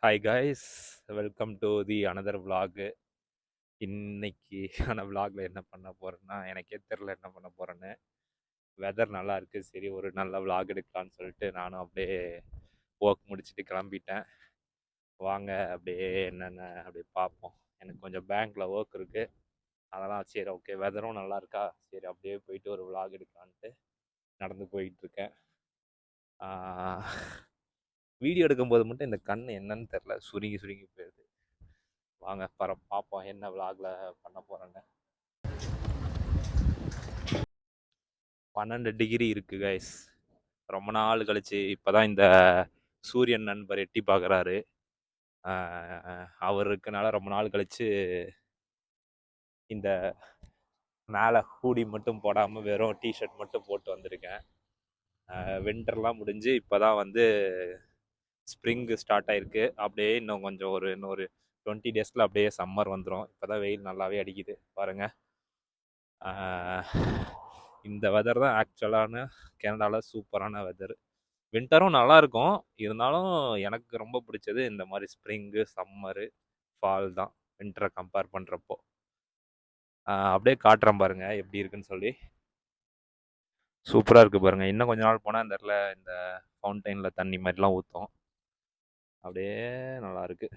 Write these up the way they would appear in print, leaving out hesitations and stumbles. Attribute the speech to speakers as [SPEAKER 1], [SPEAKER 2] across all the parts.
[SPEAKER 1] Hi guys, welcome to the another vlog. இன்னைக்கான vlogல என்ன பண்ண போறேன்னா எனக்கே தெரில என்ன பண்ண போறேன்னு. வெதர் நல்லா இருக்கு, சரி ஒரு நல்ல vlog எடுக்கலான்னு சொல்லிட்டு நானும் அப்படியே ஒர்க் முடிச்சுட்டு கிளம்பிட்டேன். வாங்க அப்படியே என்னென்ன அப்படியே பார்ப்போம். எனக்கு கொஞ்சம் பேங்க்ல ஒர்க் இருக்கு, அதெல்லாம் சரி ஓகே. வெதரும் நல்லா இருக்கா, சரி அப்படியே போயிட்டு ஒரு vlog எடுக்கலான்ட்டு நடந்து போயிட்டு இருக்கேன். வீடியோ எடுக்கும்போது மட்டும் இந்த கண் என்னன்னு தெரில, சுருங்கி சுருங்கி போயிடுது. வாங்க பார்ப்போம் என்ன விளாக்ல பண்ண போகிறேன்னு. 12 டிகிரி இருக்குது கைஸ். ரொம்ப நாள் கழிச்சு இப்போ தான் இந்த சூரியன் நண்பர் எட்டி பார்க்குறாரு. அவர் இருக்கனால ரொம்ப நாள் கழிச்சு இந்த மேலே ஹூடி மட்டும் போடாமல் வெறும் டிஷர்ட் மட்டும் போட்டு வந்திருக்கேன். வின்டர்லாம் முடிஞ்சு இப்போ தான் வந்து ஸ்ப்ரிங்கு ஸ்டார்ட் ஆகிருக்கு. அப்படியே இன்னொரு 20 டேஸில் அப்படியே சம்மர் வந்துடும். இப்போ தான் வெயில் நல்லாவே அடிக்குது பாருங்கள். இந்த வெதர் தான் ஆக்சுவலான கனடாவில் சூப்பரான வெதர். வின்டரும் நல்லாயிருக்கும், இருந்தாலும் எனக்கு ரொம்ப பிடிச்சது இந்த மாதிரி ஸ்ப்ரிங்கு, சம்மரு, ஃபால் தான் வின்டரை கம்பேர் பண்ணுறப்போ. அப்படியே காட்டுறேன் பாருங்கள் எப்படி இருக்குன்னு சொல்லி. சூப்பராக இருக்குது பாருங்கள். இன்னும் கொஞ்ச நாள் போனால் இந்த இடத்துல இந்த ஃபவுண்டைனில் தண்ணி மாதிரிலாம் ஊற்றும். அப்படியே நல்லாயிருக்கு.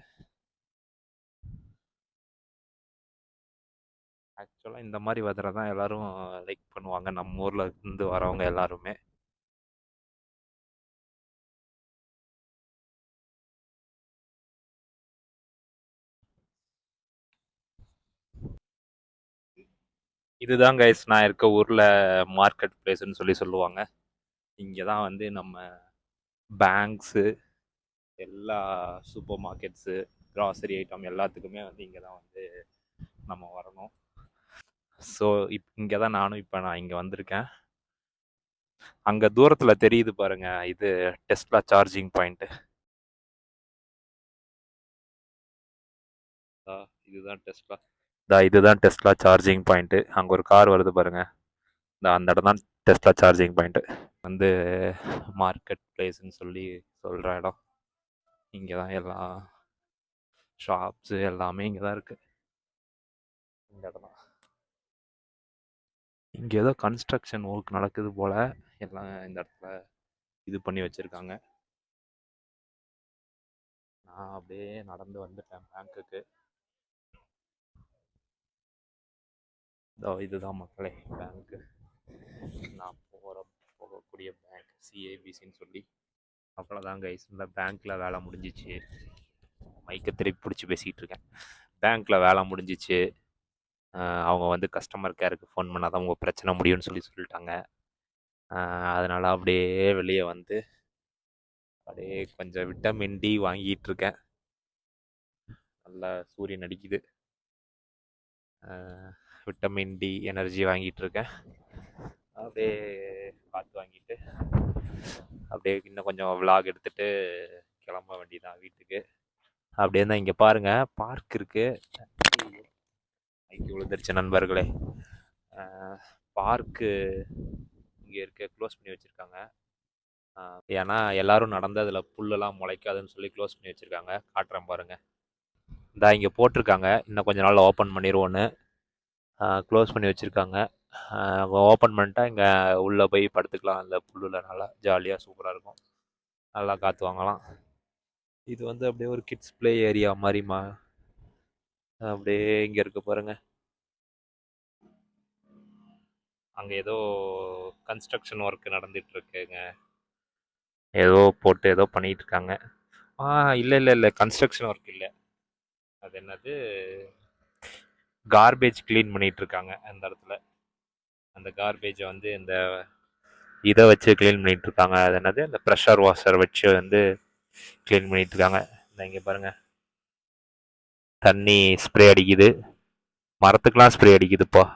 [SPEAKER 1] ஆக்சுவலாக இந்த மாதிரி வெதரை தான் எல்லோரும் லைக் பண்ணுவாங்க, நம்ம ஊரில் இருந்து வரவங்க எல்லாருமே. இதுதான் கைஸ் நான் இருக்க ஊரில் மார்க்கெட் பிளேஸ்ன்னு சொல்லுவாங்க. இங்கே தான் வந்து நம்ம பேங்க்ஸு, எல்லா சூப்பர் மார்க்கெட்ஸு, க்ராசரி ஐட்டம் எல்லாத்துக்குமே வந்து இங்கே தான் வந்து நம்ம வரணும். ஸோ இங்கே தான் நான் இங்கே வந்திருக்கேன். அங்கே தூரத்தில் தெரியுது பாருங்க, இது டெஸ்லா சார்ஜிங் பாயிண்ட்டு. இதுதான் டெஸ்லா சார்ஜிங் பாயிண்ட்டு. அங்கே ஒரு கார் வருது பாருங்க, அந்த இடம் தான் டெஸ்லா சார்ஜிங் பாயிண்ட்டு. வந்து மார்க்கெட் பிளேஸ்ன்னு சொல்கிற இடம். இங்கே தான் எல்லா ஷாப்ஸு எல்லாமே இங்கே தான் இருக்குது. இந்த இடம் தான். இங்கே ஏதோ கன்ஸ்ட்ரக்ஷன் ஒர்க் நடக்குது போல், எல்லாம் இந்த இடத்துல இது பண்ணி வச்சுருக்காங்க. நான் அப்படியே நடந்து வந்துட்டேன் பேங்க்குக்கு. இதுதான் மக்களே பேங்க்கு. நான் போகக்கூடிய பேங்க் சிஏபிசின்னு சொல்லி. அவ்வளோதான் கைஸ், இந்த பேங்க்கில் வேலை முடிஞ்சிச்சு. மைக்கை திருப்பி பிடிச்சி பேசிக்கிட்டு இருக்கேன். பேங்க்கில் வேலை முடிஞ்சிச்சு. அவங்க வந்து கஸ்டமர் கேருக்கு ஃபோன் பண்ணால் தான் உங்கள் பிரச்சனை முடியும்னு சொல்லிட்டாங்க. அதனால் அப்படியே வெளியே வந்து அப்படியே கொஞ்சம் விட்டமின் டி வாங்கிட்டு இருக்கேன். நல்லா சூரியன் அடிக்குது, விட்டமின் டி எனர்ஜி வாங்கிட்டு இருக்கேன். அப்படியே காற்று வாங்கிட்டு அப்படியே இன்னும் கொஞ்சம் விலாக் எடுத்துகிட்டு கிளம்ப வேண்டியதான் வீட்டுக்கு. அப்படியே தான் இங்கே பாருங்கள் பார்க் இருக்குது. மைக்கு விழுந்துருச்சு நண்பர்களே. பார்க்கு இங்கே க்ளோஸ் பண்ணி வச்சுருக்காங்க. ஏன்னா எல்லோரும் நடந்து அதில் புல்லெல்லாம் முளைக்காதுன்னு சொல்லி க்ளோஸ் பண்ணி வச்சுருக்காங்க. காட்டுறேன் பாருங்கள். இங்கே போட்டிருக்காங்க, இன்னும் கொஞ்ச நாள் ஓப்பன் பண்ணிடுவோன்னு. க்ளோஸ் பண்ணி வச்சுருக்காங்க. ஓப்பன் பண்ணிட்டா இங்கே உள்ளே போய் படுத்துக்கலாம், அந்த புல்லில் நல்லா ஜாலியாக சூப்பராக இருக்கும், நல்லா காற்று வாங்கலாம். இது வந்து அப்படியே ஒரு கிட்ஸ் ப்ளே ஏரியா மாதிரிமா. அப்படியே இங்கே இருக்க பாருங்க, அங்கே ஏதோ கன்ஸ்ட்ரக்ஷன் ஒர்க் நடந்துகிட்ருக்குங்க. ஏதோ போட்டு ஏதோ பண்ணிகிட்ருக்காங்க. இல்லை கன்ஸ்ட்ரக்ஷன் ஒர்க் இல்லை, அது என்னது, கார்பேஜ் க்ளீன் பண்ணிகிட்ருக்காங்க அந்த இடத்துல. அந்த கார்பேஜை வந்து இந்த இதை வச்சு க்ளீன் பண்ணிகிட்ருக்காங்க. அது என்னது, இந்த ப்ரெஷர் வாஷர் வச்சு வந்து க்ளீன் பண்ணிகிட்ருக்காங்க. இந்த இங்கே பாருங்கள், தண்ணி ஸ்ப்ரே அடிக்குது, மரத்துக்கெலாம் ஸ்ப்ரே அடிக்குதுப்பா.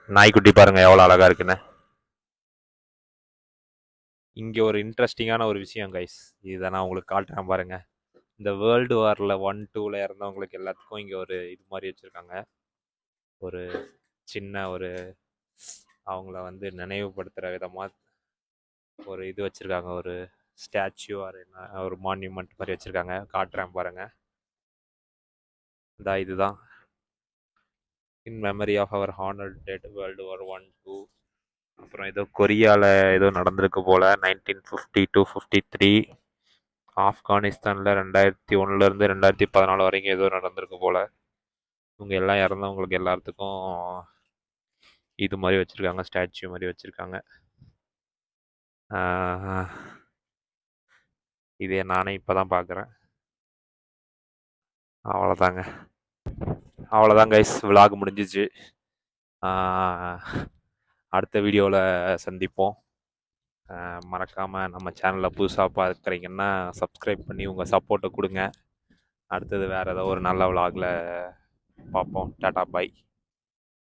[SPEAKER 1] நாய்க்குட்டி பாருங்கள் எவ்வளோ அழகாக இருக்குன்னு. இங்கே ஒரு இன்ட்ரெஸ்டிங்கான ஒரு விஷயம் கைஸ், இதை நான் உங்களுக்கு காட்டுறேன் பாருங்கள். இந்த வேர்ல்டு வாரில் 1, 2ல் இறந்தவங்களுக்கு எல்லாத்துக்கும் இங்கே ஒரு இது மாதிரி வச்சுருக்காங்க. ஒரு சின்ன ஒரு அவங்கள வந்து நினைவுபடுத்துகிற விதமாக ஒரு இது வச்சுருக்காங்க. ஒரு ஸ்டாச்சு ஆர் என்ன ஒரு மான்யூமெண்ட் மாதிரி வச்சுருக்காங்க. காட்டுறேன் பாருங்கள். இதுதான் in memory of our honoured dead world war 1, 2. அப்புறம் ஏதோ கொரியாவில் ஏதோ நடந்திருக்கு போல் 1952-53. ஆப்கானிஸ்தானில் 2001 2014 வரைக்கும் ஏதோ நடந்திருக்கு போல். இவங்க எல்லாம் இறந்தவங்களுக்கு எல்லாத்துக்கும் இது மாதிரி வச்சுருக்காங்க, ஸ்டாச்சு மாதிரி வச்சுருக்காங்க. இதே நானே இப்போ தான் பார்க்குறேன். அவ்வளோதாங்க கைஸ், விலாக் முடிஞ்சிச்சு. அடுத்த வீடியோவில் சந்திப்போம். மறக்காமல் நம்ம சேனலில் புதுசாக பார்க்குறீங்கன்னா சப்ஸ்கிரைப் பண்ணி உங்கள் சப்போர்ட்டை கொடுங்க. அடுத்தது வேறு ஏதோ ஒரு நல்ல விலாகில் பார்ப்போம். டாடா, பை.